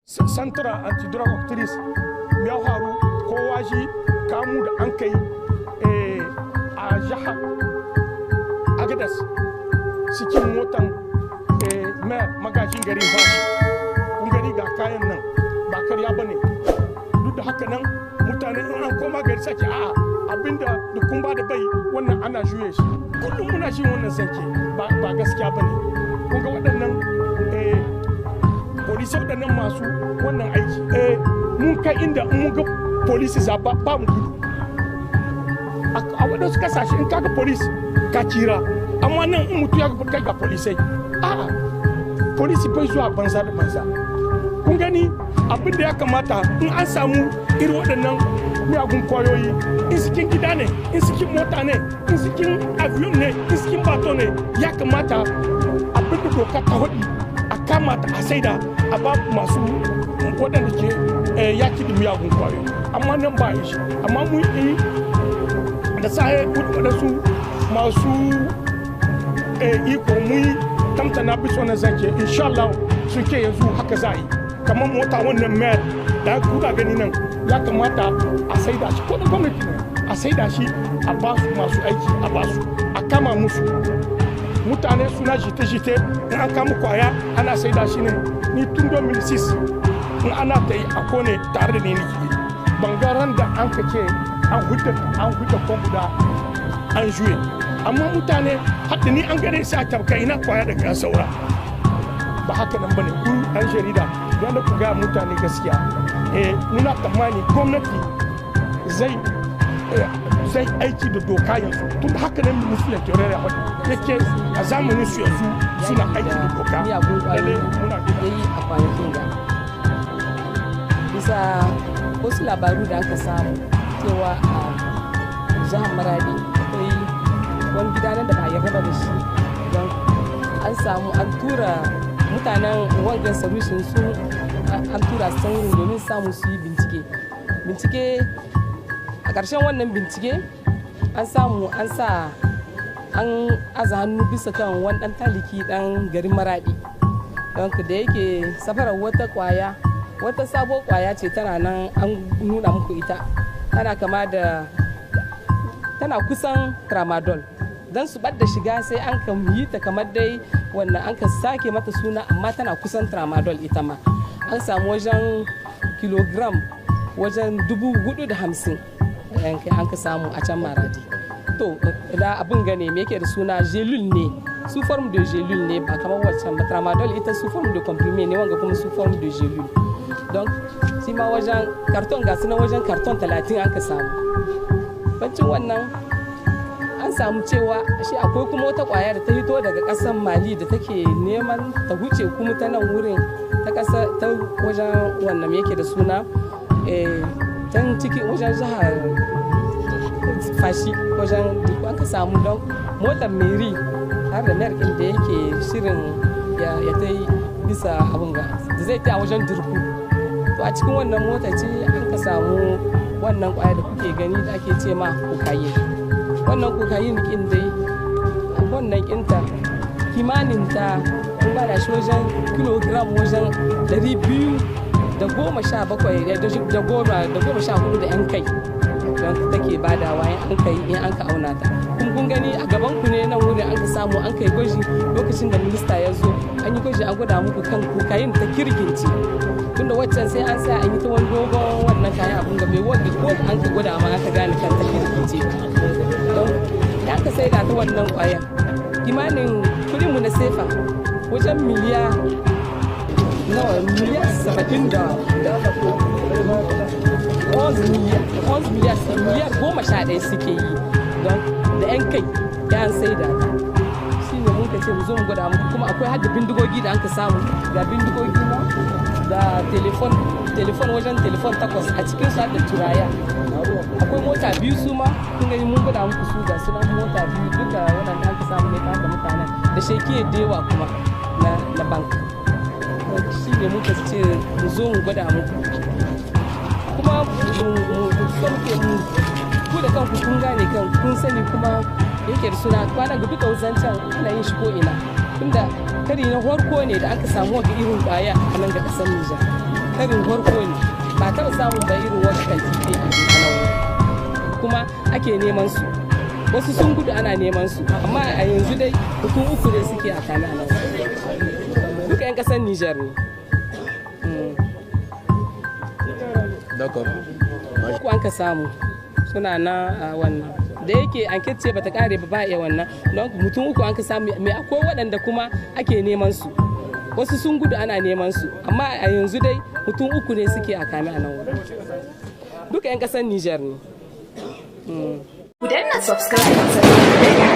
Central Antidrug Utilise ya faru kowa shi kamu da an kai a jihar Agadas cikin motan magajin gari fashi. Kun gari ga kayan nan ba karya ba ne. Duk da haka nan mutane in an koma gari sake a abinda da kun ba da bai wannan ana juye shi. Kullum muna shi wannan zance ba gaskiya ba ne. Kun ga waɗannan polisai waɗannan masu wannan aiki mun kai inda mun ga polisi za ba mu gudu a waɗansu kasashe in kaga polis ka kira amma nan in mutu ya kai ga polisai a'a polisi bai zuwa banza da banza. Kun gani abin da ya kamata in an samu irin waɗannan miyagun kwayoyi in cikin gida ne in cikin mota ne in cikin avion ne in cikin bato ne ya kamata abin da doka ta haɗi a kamata a saida a ba masu waɗanda ke yaki da miyagun kwayoyi amma nan ba shi amma mun yi da sahe waɗansu masu iko mun yi tamtana biso na zance insha Allah sun ke yanzu haka za a yi kamar mota wannan mayar da kuka gani nan ya kamata a saida shi ko da gwamnati ne a saida shi a ba su masu aiki a ba su a kama musu mutane suna jite-jite in an kama kwaya ana saida shi ne ni tun 2006 in ana ta yi a kone tare da ni nake bangaren da an ka ce an huta kwan guda an juye amma mutane hadda ni an gane sa tabka ina kwaya daga ya saura ba haka nan bane ku an jarida don da ku ga mutane gaskiya muna tsammani gwamnati zai aiki da doka yanzu tun da haka nan musulun teorar ya faɗi yake a zamanin su yanzu suna aiki da doka muna yi a kwanakin da bisa wasu labaru da aka samu cewa a jihar Maradi akwai wani gida nan da ba ya raba da shi don an samu an tura mutanen wangan solution su an tura su wurin domin samu su yi bincike a ƙarshen wannan bincike an samu an sa an aza hannu bisa kan wani ɗan taliki ɗan garin Maradi don da yake safarar wata sabo kwaya ce tana nan an nuna muku ita tana kusan tramadol don su ɓadda shiga sai an kan yi ta kamar dai wannan an ka sake mata suna amma tana kusan tramadol ita ma an samu wajen kilogram wajen 450 yankai an ka samu a can Maradi. To da abin gane me yake da suna gelul ne su form de gelul ne ba kamar waccan ba tramadol ita su form de comprimé ne wanga kuma su form de gelul donc shi ma wajen karton ga na wajen karton 30 an ka samu. Bancin wannan an samu cewa shi akwai kuma wata kwaya da ta hito daga kasar Mali da take neman ta huce kuma ta nan wurin ta kasa ta wajen wannan yake da suna can ciki wajen jihar fashi wajen an ka samu don motar meri har da merkin da yake shirin ya ta yi bisa abin ga da zai ta wajen dirku to a cikin wannan mota ce an ka samu wannan kwaya da kuke gani da ake ce ma kokayin wannan kokayin kin dai wannan kinta kimanin ta kun ba da shi wajen kilogram wajen 217 da yan kai don take badawa in an ka auna ta kun gani a gaban ku ne nan wurin an ka samu an kai gwaji lokacin da minista ya zo an yi gwaji an gwada muku kan kokayin ta kirgince tunda waccan sai an sa an yi ta wani dogon wannan kayan abun ga bai wanda ko an ka gwada ma aka gane kan ta kirgince don ya ka sai da ta wannan kwaya kimanin kudin mu na sefa wajen miliyar 70 da 11 miliyar 11 suke yi don da 'yan kai ya an sai da shi ne mun ka ce mu zo mu gwada muku kuma akwai hadda bindigogi da an ka samu ga bindigogi na da telefon wajen telefon 8 a cikin su da turaya akwai mota biyu su ma kun gani mun gwada muku su ga sunan mota biyu duka waɗanda an ka samu ne ta mutanen da shekiye da yawa kuma na bank shi ne muka ce mu zo mu gwada muku kuma mu ku da kanku kun gane kan kun sani kuma yake da suna kwana ga duka zancen ana yin shi ko ina tunda kari na farko ne da aka samu wata irin kwaya a nan ga kasar Niger karin farko ne ba taɓa samun ba irin wata kalfi a nan kuma ake neman su wasu sun gudu ana neman su amma a yanzu dai mutum 3 ne suke a kame a nan duka 'yan ƙasar Niger ne. Ku an ka samu suna na wannan da yake anket ce bata kare ba iya wannan don mutum 3 an ka samu mai akwai waɗanda kuma ake neman su wasu sun gudu ana neman su amma a yanzu dai mutum 3 ne suke a kame a nan wurin duka 'yan ƙasar Niger ne. Ku danna subscribe